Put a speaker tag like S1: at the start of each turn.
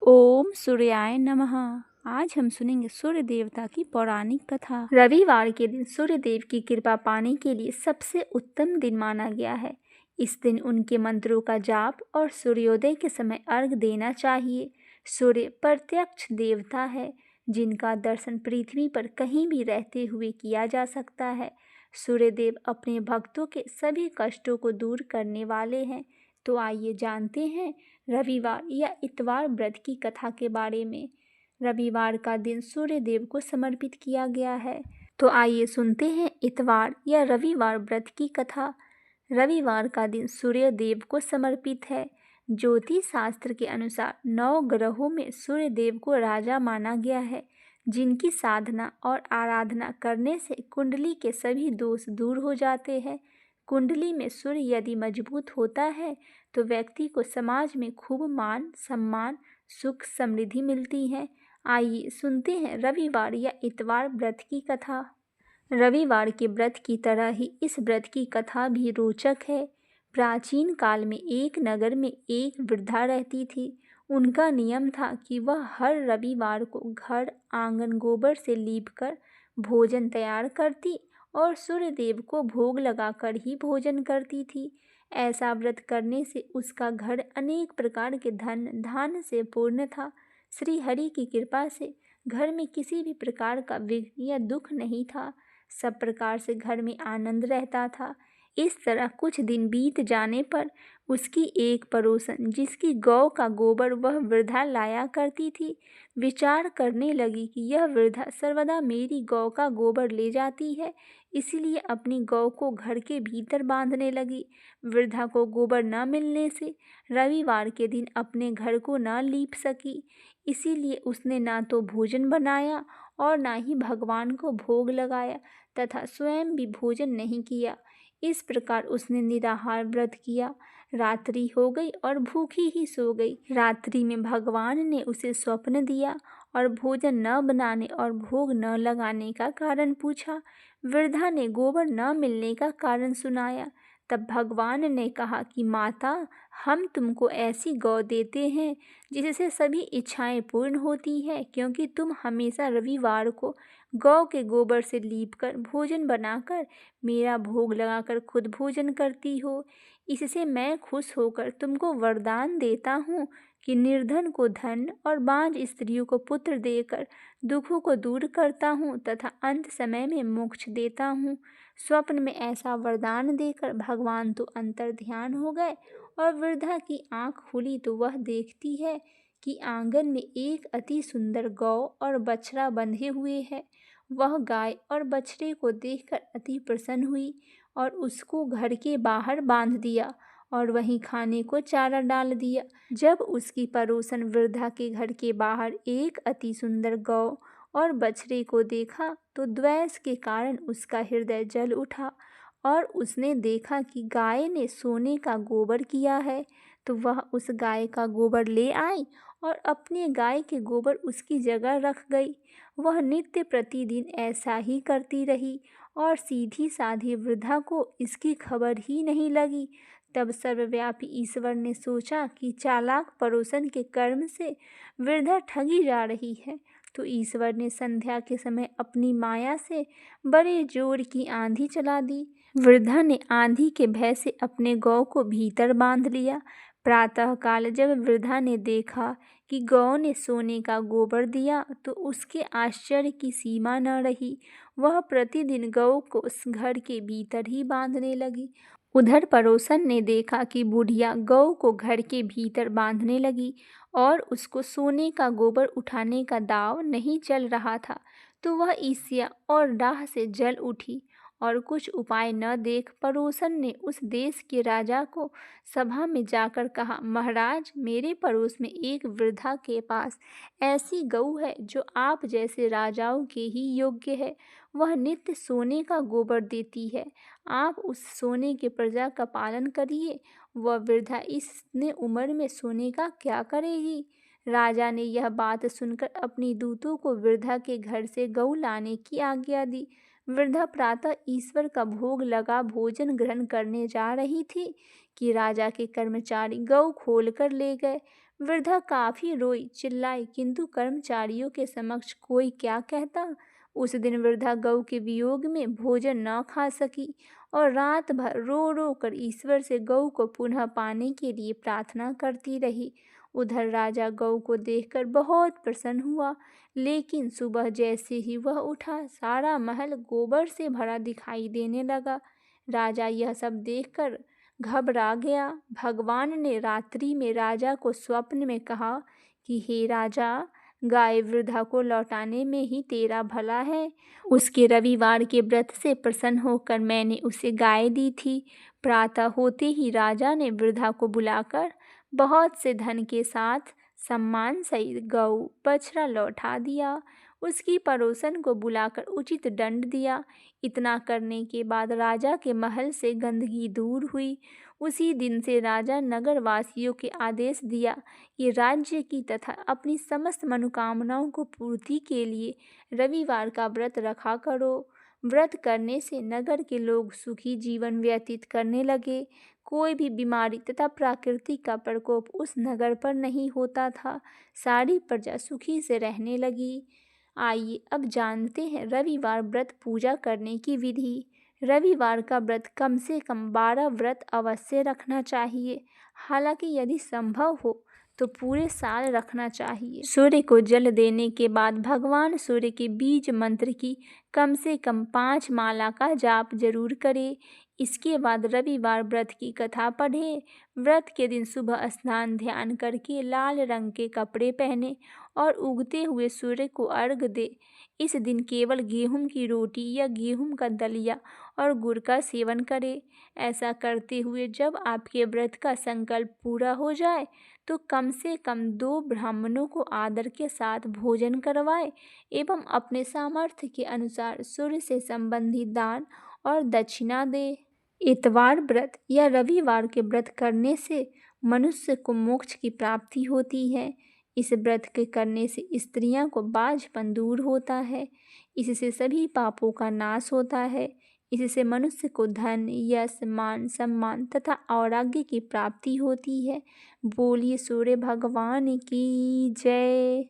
S1: ओम सूर्याय नमः। आज हम सुनेंगे सूर्य देवता की पौराणिक कथा। रविवार के दिन सूर्य देव की कृपा पाने के लिए सबसे उत्तम दिन माना गया है। इस दिन उनके मंत्रों का जाप और सूर्योदय के समय अर्घ देना चाहिए। सूर्य प्रत्यक्ष देवता है जिनका दर्शन पृथ्वी पर कहीं भी रहते हुए किया जा सकता है। सूर्य देव अपने भक्तों के सभी कष्टों को दूर करने वाले हैं। तो आइए जानते हैं रविवार या इतवार व्रत की कथा के बारे में। रविवार का दिन सूर्य देव को समर्पित किया गया है। तो आइए सुनते हैं इतवार या रविवार व्रत की कथा। रविवार का दिन सूर्य देव को समर्पित है। ज्योतिष शास्त्र के अनुसार 9 ग्रहों में सूर्य देव को राजा माना गया है, जिनकी साधना और आराधना करने से कुंडली के सभी दोष दूर हो जाते हैं। कुंडली में सूर्य यदि मजबूत होता है तो व्यक्ति को समाज में खूब मान सम्मान सुख समृद्धि मिलती है। आइए सुनते हैं रविवार या इतवार व्रत की कथा। रविवार के व्रत की तरह ही इस व्रत की कथा भी रोचक है। प्राचीन काल में एक नगर में एक वृद्धा रहती थी। उनका नियम था कि वह हर रविवार को घर आंगन गोबर से लीपकर भोजन तैयार करती और सूर्य देव को भोग लगाकर ही भोजन करती थी। ऐसा व्रत करने से उसका घर अनेक प्रकार के धन धान्य से पूर्ण था। श्री हरि की कृपा से घर में किसी भी प्रकार का विघ्न या दुख नहीं था। सब प्रकार से घर में आनंद रहता था। इस तरह कुछ दिन बीत जाने पर उसकी एक पड़ोसन, जिसकी गौ का गोबर वह वृद्धा लाया करती थी, विचार करने लगी कि यह वृद्धा सर्वदा मेरी गौ का गोबर ले जाती है, इसलिए अपनी गौ को घर के भीतर बांधने लगी। वृद्धा को गोबर न मिलने से रविवार के दिन अपने घर को न लीप सकी, इसीलिए उसने ना तो भोजन बनाया और ना ही भगवान को भोग लगाया तथा स्वयं भी भोजन नहीं किया। इस प्रकार उसने निराहार व्रत किया। रात्रि हो गई और भूखी ही सो गई। रात्रि में भगवान ने उसे स्वप्न दिया और भोजन न बनाने और भोग न लगाने का कारण पूछा। वृद्धा ने गोबर न मिलने का कारण सुनाया। तब भगवान ने कहा कि माता, हम तुमको ऐसी गौ देते हैं जिससे सभी इच्छाएं पूर्ण होती है, क्योंकि तुम हमेशा रविवार को गौ के गोबर से लीपकर भोजन बनाकर मेरा भोग लगाकर खुद भोजन करती हो। इससे मैं खुश होकर तुमको वरदान देता हूँ कि निर्धन को धन और बांझ स्त्रियों को पुत्र देकर दुखों को दूर करता हूँ तथा अंत समय में मोक्ष देता हूँ। स्वप्न में ऐसा वरदान देकर भगवान तो अंतर ध्यान हो गए और वृद्धा की आंख खुली तो वह देखती है कि आंगन में एक अति सुंदर गौ और बछड़ा बंधे हुए है। वह गाय और बछड़े को देखकर अति प्रसन्न हुई और उसको घर के बाहर बांध दिया और वहीं खाने को चारा डाल दिया। जब उसकी पड़ोसन वृद्धा के घर के बाहर एक अति सुंदर गौ और बछड़े को देखा तो द्वेष के कारण उसका हृदय जल उठा और उसने देखा कि गाय ने सोने का गोबर किया है, तो वह उस गाय का गोबर ले आई और अपने गाय के गोबर उसकी जगह रख गई। वह नित्य प्रतिदिन ऐसा ही करती रही और सीधी साधी वृद्धा को इसकी खबर ही नहीं लगी। तब सर्वव्यापी ईश्वर ने सोचा कि चालाक पड़ोसन के कर्म से वृद्धा ठगी जा रही है, तो ईश्वर ने संध्या के समय अपनी माया से बड़े जोर की आंधी चला दी। वृद्धा ने आंधी के भय से अपने गौ को भीतर बांध लिया। प्रातःकाल जब वृद्धा ने देखा कि गौ ने सोने का गोबर दिया तो उसके आश्चर्य की सीमा न रही। वह प्रतिदिन गौ को उस घर के भीतर ही बांधने लगी। उधर पड़ोसन ने देखा कि बुढ़िया गौ को घर के भीतर बांधने लगी और उसको सोने का गोबर उठाने का दांव नहीं चल रहा था, तो वह ईर्ष्या और डाह से जल उठी और कुछ उपाय न देख पड़ोसन ने उस देश के राजा को सभा में जाकर कहा, महाराज, मेरे पड़ोस में एक वृद्धा के पास ऐसी गऊ है जो आप जैसे राजाओं के ही योग्य है। वह नित्य सोने का गोबर देती है। आप उस सोने के प्रजा का पालन करिए। वह वृद्धा इतने उम्र में सोने का क्या करेगी। राजा ने यह बात सुनकर अपनी दूतों को वृद्धा के घर से गऊ लाने की आज्ञा दी। वृद्धा प्रातः ईश्वर का भोग लगा भोजन ग्रहण करने जा रही थी कि राजा के कर्मचारी गऊ खोल कर ले गए। वृद्धा काफी रोई, चिल्लाई, किंतु कर्मचारियों के समक्ष कोई क्या कहता। उस दिन वृद्धा गऊ के वियोग में भोजन न खा सकी और रात भर रो रो कर ईश्वर से गऊ को पुनः पाने के लिए प्रार्थना करती रही। उधर राजा गऊ को देखकर बहुत प्रसन्न हुआ, लेकिन सुबह जैसे ही वह उठा, सारा महल गोबर से भरा दिखाई देने लगा। राजा यह सब देखकर घबरा गया। भगवान ने रात्रि में राजा को स्वप्न में कहा कि हे राजा, गाय वृद्धा को लौटाने में ही तेरा भला है। उसके रविवार के व्रत से प्रसन्न होकर मैंने उसे गाय दी थी। प्रातः होते ही राजा ने वृद्धा को बुलाकर बहुत से धन के साथ सम्मान सहित गऊ बछड़ा लौटा दिया। उसकी पड़ोसन को बुलाकर उचित दंड दिया। इतना करने के बाद राजा के महल से गंदगी दूर हुई। उसी दिन से राजा नगरवासियों के आदेश दिया कि राज्य की तथा अपनी समस्त मनोकामनाओं को पूर्ति के लिए रविवार का व्रत रखा करो। व्रत करने से नगर के लोग सुखी जीवन व्यतीत करने लगे। कोई भी बीमारी तथा प्राकृतिक का प्रकोप उस नगर पर नहीं होता था। सारी प्रजा सुखी से रहने लगी। आइए अब जानते हैं रविवार व्रत पूजा करने की विधि। रविवार का व्रत कम से कम 12 व्रत अवश्य रखना चाहिए। हालांकि यदि संभव हो तो पूरे साल रखना चाहिए। सूर्य को जल देने के बाद भगवान सूर्य के बीज मंत्र की कम से कम 5 माला का जाप जरूर करें। इसके बाद रविवार व्रत की कथा पढ़ें। व्रत के दिन सुबह स्नान ध्यान करके लाल रंग के कपड़े पहने और उगते हुए सूर्य को अर्घ दे। इस दिन केवल गेहूं की रोटी या गेहूं का दलिया और गुड़ का सेवन करें। ऐसा करते हुए जब आपके व्रत का संकल्प पूरा हो जाए तो कम से कम 2 ब्राह्मणों को आदर के साथ भोजन करवाएं एवं अपने सामर्थ्य के अनुसार सूर्य से संबंधित दान और दक्षिणा दें। इतवार व्रत या रविवार के व्रत करने से मनुष्य को मोक्ष की प्राप्ति होती है। इस व्रत के करने से स्त्रियों को बाझपन दूर होता है। इससे सभी पापों का नाश होता है। इससे मनुष्य को धन, यश, मान, सम्मान तथा औराग्य की प्राप्ति होती है। बोलिए सूर्य भगवान की जय।